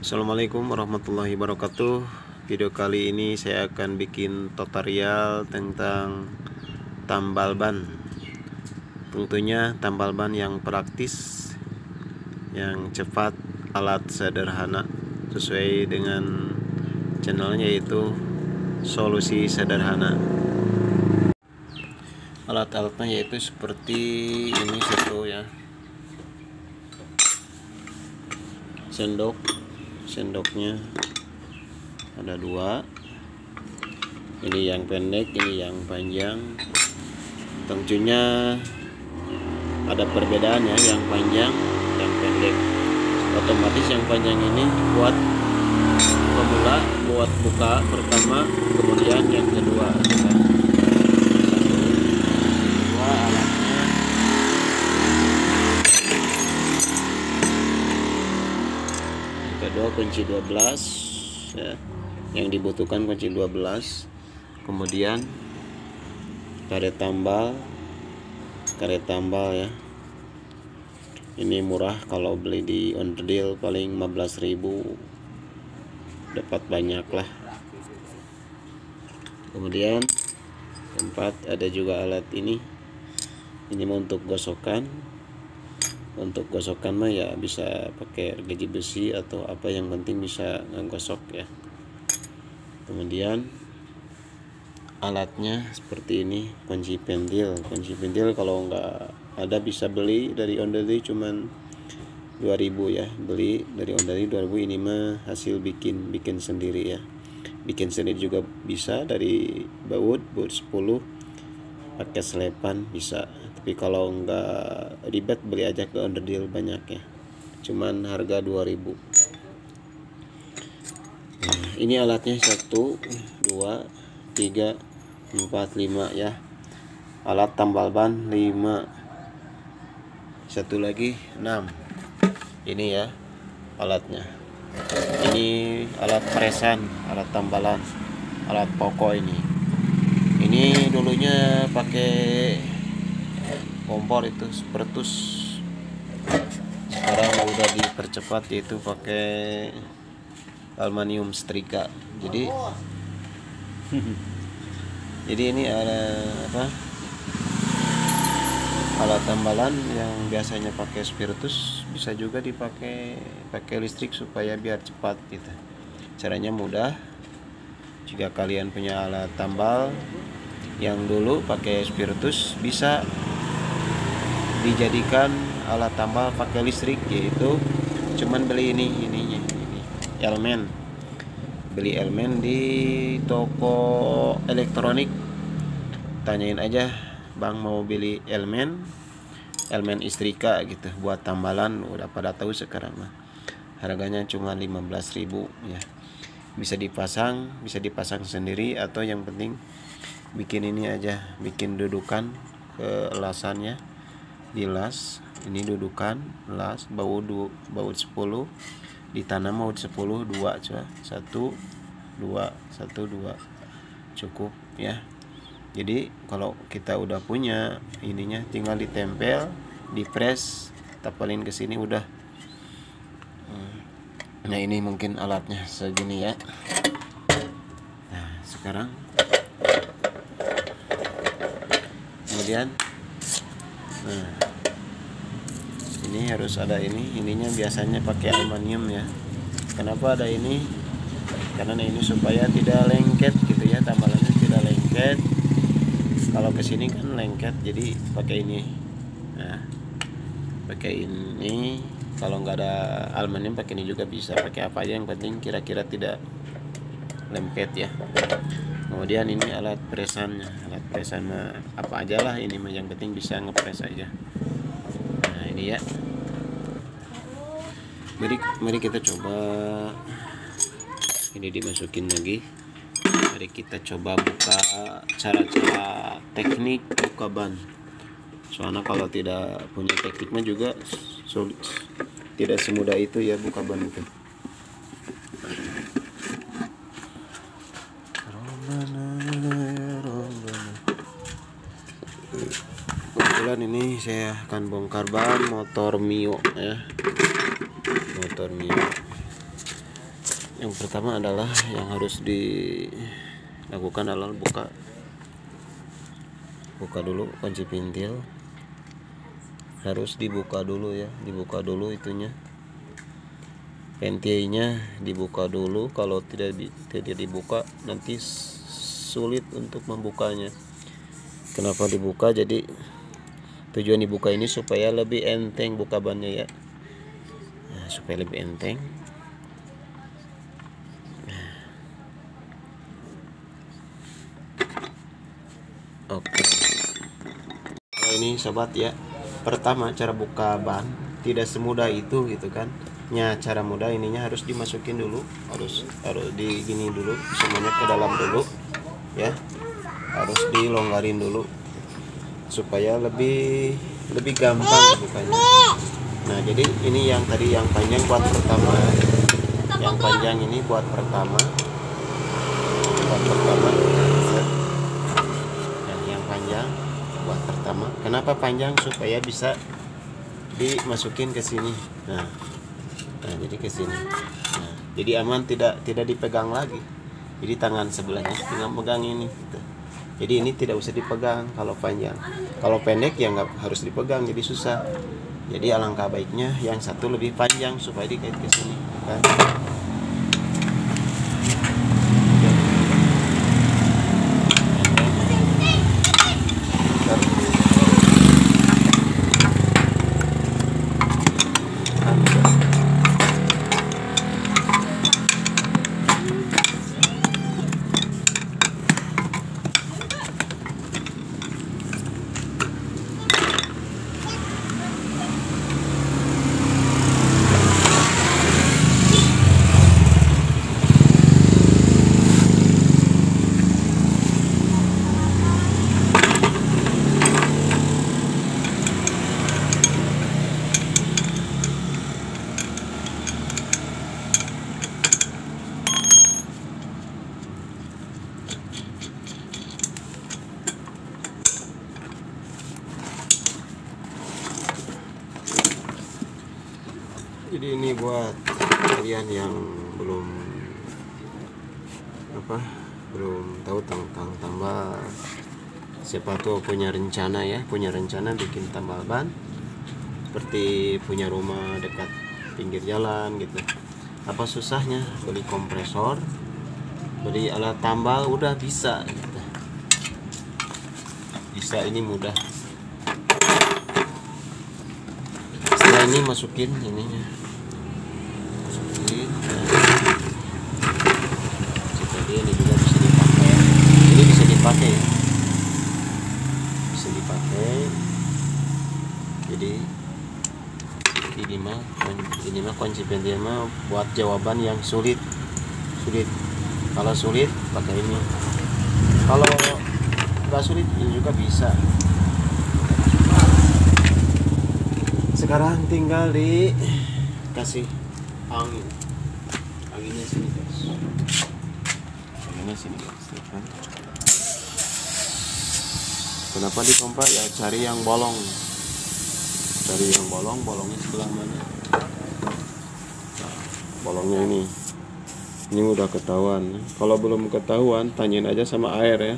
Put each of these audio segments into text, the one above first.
Assalamualaikum warahmatullahi wabarakatuh. Video kali ini saya akan bikin tutorial tentang tambal ban. Tentunya tambal ban yang praktis, yang cepat, alat sederhana, sesuai dengan channelnya yaitu Solusi Sederhana. Alat-alatnya yaitu seperti ini satu ya, sendoknya ada dua, ini yang pendek, ini yang panjang. Tentunya ada perbedaannya, yang panjang, yang pendek. Otomatis yang panjang ini buat pemula, buat buka pertama, kemudian yang kedua. Kedua kunci 12 ya, yang dibutuhkan kunci 12. Kemudian karet tambal ya, ini murah, kalau beli di onderdil paling 15.000 dapat banyak lah. Kemudian keempat ada juga alat ini untuk gosokan. Untuk gosokan mah ya bisa pakai gergaji besi atau apa, yang penting bisa ngegosok ya. Kemudian alatnya seperti ini, kunci pentil. Kalau nggak ada bisa beli dari onderdil, cuman 2000 ya, beli dari onderdil 2000. Ini mah hasil bikin sendiri ya, bikin sendiri juga bisa dari baut 10 pakai selepan bisa. Tapi kalau nggak ribet beli aja ke onderdil, banyak ya, cuman harga 2000. Nah, ini alatnya 1 2 3 4 5 ya, alat tambal ban 5. Satu lagi 6. Ini ya alatnya, ini alat presan, alat tambalan, alat pokok. Ini dulunya pakai kompor itu Spertus, sekarang udah dipercepat yaitu pakai aluminium setrika. Jadi ini ada alat tambalan yang biasanya pakai Spertus, bisa juga dipakai listrik supaya biar cepat gitu. Caranya mudah. Jika kalian punya alat tambal yang dulu pakai Spertus, bisa dijadikan alat tambal pakai listrik, yaitu cuman beli ini elemen. Beli elemen di toko elektronik, tanyain aja, bang mau beli elemen istrika gitu buat tambalan. Udah pada tahu sekarang mah, harganya cuma 15.000 ya. Bisa dipasang sendiri, atau yang penting bikin ini aja, bikin dudukan ke elasannya, dilas. Ini dudukan las baut 10, ditanam baut 10 2 coba 1 2 cukup ya. Jadi kalau kita udah punya ininya, tinggal ditempel, dipres, tapelin ke sini udah. Nah, ini mungkin alatnya segini ya. Nah, sekarang kemudian ini harus ada ininya, biasanya pakai aluminium ya. Kenapa ada ini? Karena ini supaya tidak lengket gitu ya, tambalannya tidak lengket. Kalau kesini kan lengket, jadi pakai ini. Nah, pakai ini. Kalau nggak ada aluminium pakai ini juga bisa, pakai apa aja, yang penting kira-kira tidak lengket ya. Kemudian ini alat presannya, alat presan mah apa aja lah, ini mah yang penting bisa ngepres aja. Nah, ini ya, mari kita coba. Ini dimasukin lagi. Mari kita coba buka, cara teknik buka ban. Soalnya kalau tidak punya teknik mah juga sulit, tidak semudah itu ya buka ban itu. Kebetulan ini saya akan bongkar ban motor Mio ya, motor Mio. Yang pertama adalah yang harus dilakukan adalah buka dulu kunci pintil, harus dibuka dulu ya, dibuka dulu itunya, pentainya dibuka dulu. Kalau tidak dibuka nanti sulit untuk membukanya. Kenapa dibuka? Jadi tujuan dibuka ini supaya lebih enteng buka bannya ya, nah, supaya lebih enteng. Oke, nah, ini sobat ya, pertama cara buka ban tidak semudah itu gitu kan. Nya cara mudah ininya harus dimasukin dulu, harus di gini dulu, semuanya ke dalam dulu ya, harus dilonggarin dulu supaya lebih gampang bukanya. Nah jadi ini yang tadi yang panjang buat pertama, yang panjang ini buat pertama, yang panjang buat pertama. Kenapa panjang? Supaya bisa dimasukin ke sini. Nah jadi ke sini. Nah, jadi aman, tidak dipegang lagi. Jadi tangan sebelahnya tinggal pegang ini. Gitu. Jadi ini tidak usah dipegang kalau panjang. Kalau pendek ya nggak harus dipegang, jadi susah. Jadi alangkah baiknya yang satu lebih panjang supaya dikait ke sini. Kan? Jadi ini buat kalian yang belum tahu tentang tambal, siapa tuh punya rencana bikin tambal ban, seperti punya rumah dekat pinggir jalan gitu. Apa susahnya? Beli kompresor, beli alat tambal, udah bisa gitu. Bisa, ini mudah. Setelah ini masukin ininya, jadi ini juga bisa dipakai, ini bisa dipakai jadi ini mah kunci pentil mah buat jawaban yang sulit. Kalau sulit pakai ini, kalau nggak sulit ini juga bisa. Sekarang tinggal dikasih anginnya sini guys, Kenapa dipompa? Ya cari yang bolong, bolongnya sebelah mana. Nah, bolongnya ini udah ketahuan. Kalau belum ketahuan tanyain aja sama air ya,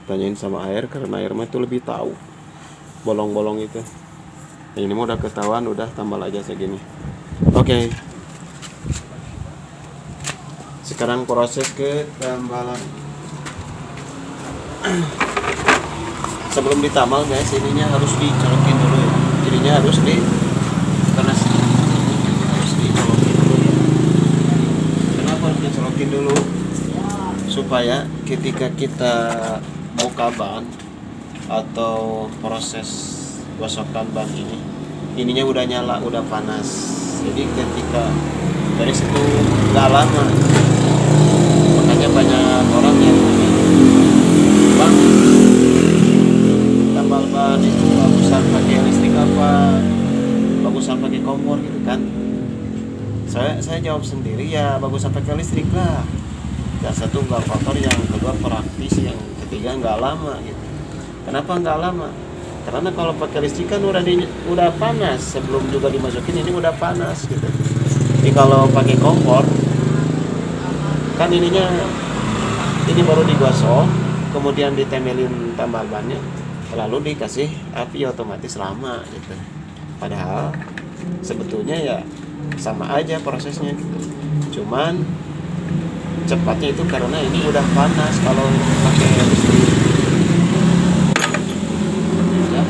karena air mah itu lebih tahu bolong-bolong itu. Nah, ini udah ketahuan, udah tambal aja segini. Oke. Sekarang proses ke tambalan. Sebelum ditambal guys, ininya harus dicolokin dulu ya. Jadinya harus dicolokin dulu ya. Kenapa harus dicolokin dulu? Supaya ketika kita buka ban atau proses gosokan ban ininya udah nyala, udah panas. Jadi ketika beres itu nggak lama. Makanya banyak orang yang bang, tambal ban itu bagusan pakai listrik apa, bagusan pakai kompor gitu kan. Saya jawab sendiri, ya bagusan pakai listrik lah. Yang satu nggak kotor, yang kedua praktis, yang ketiga nggak lama gitu. Kenapa nggak lama? Karena kalau pakai listrik kan udah panas, sebelum juga dimasukin ini udah panas gitu. Jadi kalau pakai kompor kan ininya ini baru digosok, kemudian ditempelin tambal bannya, lalu dikasih api otomatis lama gitu. Padahal sebetulnya ya sama aja prosesnya gitu. Cuman cepatnya itu karena ini udah panas kalau pakai listrik. Ya,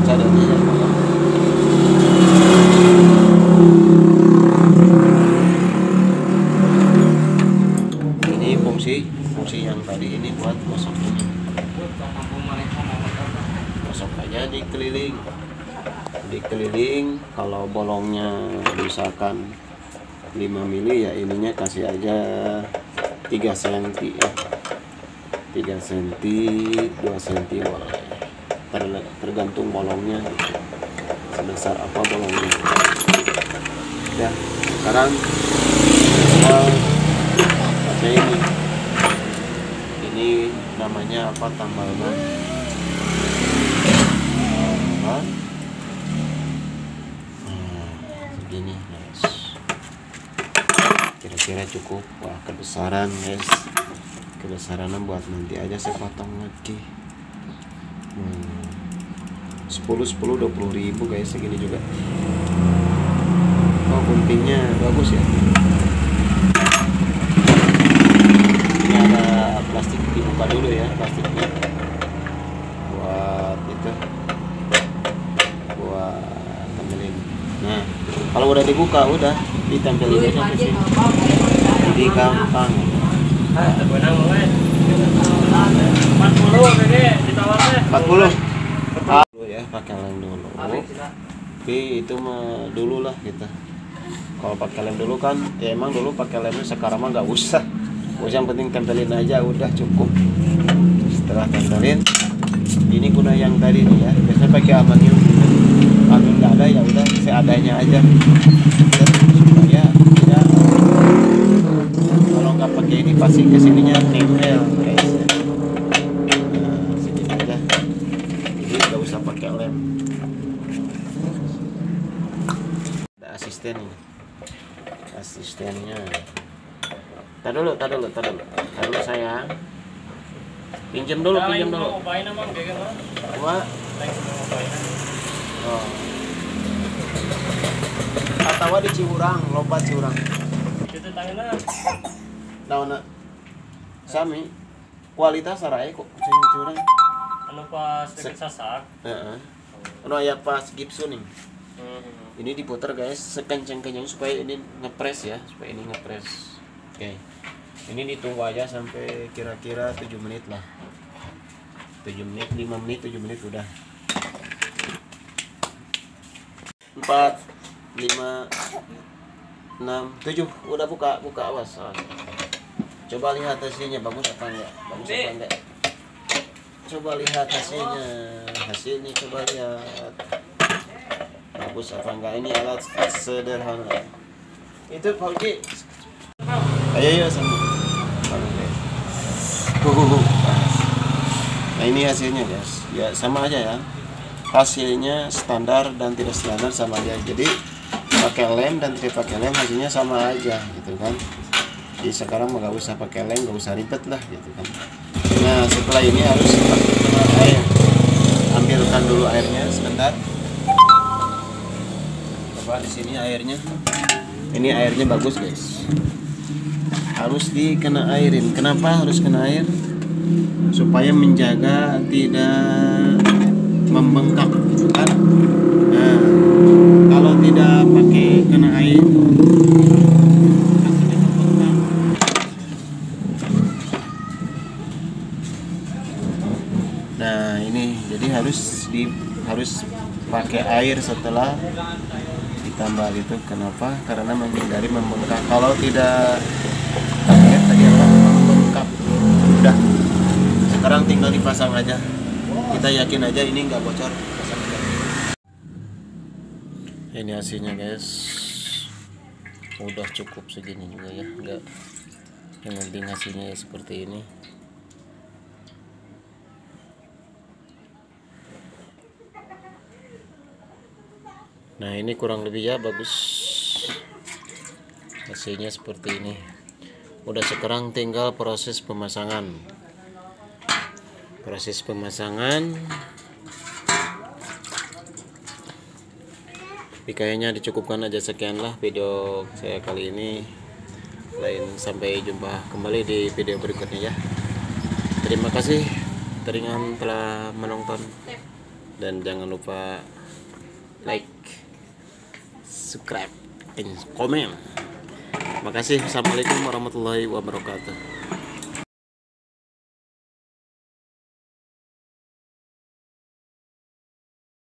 caranya ya. Ini fungsi yang tadi ini buat gosok ini. Gosok aja dikeliling. Kalau bolongnya misalkan 5 mili ya ininya kasih aja 3 cm ya. 3 cm 2 cm boleh, tergantung bolongnya gitu. Sebesar apa bolongnya ya. Sekarang tinggal pakai ini namanya apa, tambal ban. Segini guys, kira-kira cukup. Wah kebesaran guys, kebesarannya buat nanti aja saya potong lagi. 10 20.000 guys, segini juga. Oh guntingnya bagus ya. Ini ada plastik, dibuka dulu ya plastiknya buat itu, buat tempelin. Nah kalau udah dibuka udah ditempelin aja ke sini, jadi gampang. 40 ya, pakai lem dulu. Tapi itu mah dulu lah kita. Kalau pakai lem dulu kan, ya emang dulu pakai lemnya, sekarang mah nggak usah. Yang penting tempelin aja udah cukup. Setelah tempelin, ini guna yang tadi nih ya. Biasanya pakai aluminium. Kalau nggak ada ya udah seadanya aja. Supaya tidak, kalau nggak pakai ini pasti kesininya nempel guys. Nah segini aja. Jadi nggak usah pakai lem. Ada asisten ini. Asistennya. Tar dulu sayang. Pinjam dulu. Gua. Oh. Atawa di Ciurang, lompat Ciurang. Itu tanganna. Naonna. Sami. Kualitas sarai kok Ciurang. Anu pas deket sasak. Heeh. Anu aya pas Gibson nih. Ini diputar guys, sekencang-kencang supaya ini ngepres ya, supaya ini ngepres. Oke. Ini ditunggu aja sampai kira-kira 7 menit lah. 7 menit, 5 menit, 7 menit udah. 4 5 6 7 udah buka awas. Coba lihat hasilnya bagus apa enggak. Coba lihat hasilnya coba lihat bagus apa enggak. Ini alat sederhana itu Pauji. Ayo sama. Nah ini hasilnya guys ya, sama aja ya, hasilnya standar dan tidak standar sama aja. Jadi pakai lem dan tidak pakai lem hasilnya sama aja gitu kan. Jadi sekarang nggak usah pakai lem, nggak usah ribet lah gitu kan. Nah setelah ini harus pakai air. Ambilkan dulu airnya sebentar. Coba di sini airnya. Ini airnya bagus guys. Harus dikena airin. Kenapa harus kena air? Supaya menjaga tidak membengkak gitu kan. Nah kalau tidak pakai kena air akhirnya membengkak. Nah ini jadi harus pakai air setelah ditambah itu. Kenapa? Karena menghindari membengkak. Kalau tidak pakai tadi apa membengkak. Udah, sekarang tinggal dipasang aja. Kita yakin aja ini nggak bocor. Pasang aja. Ini hasilnya guys. Udah cukup segini juga ya, nggak. Yang penting hasilnya ya seperti ini. Nah ini kurang lebih ya bagus, hasilnya seperti ini. Udah, sekarang tinggal proses pemasangan. Tapi kayaknya dicukupkan aja, sekianlah video saya kali ini. Sampai jumpa kembali di video berikutnya ya. Terima kasih teringan telah menonton, dan jangan lupa like, subscribe, and comment. Makasih. Assalamualaikum warahmatullahi wabarakatuh.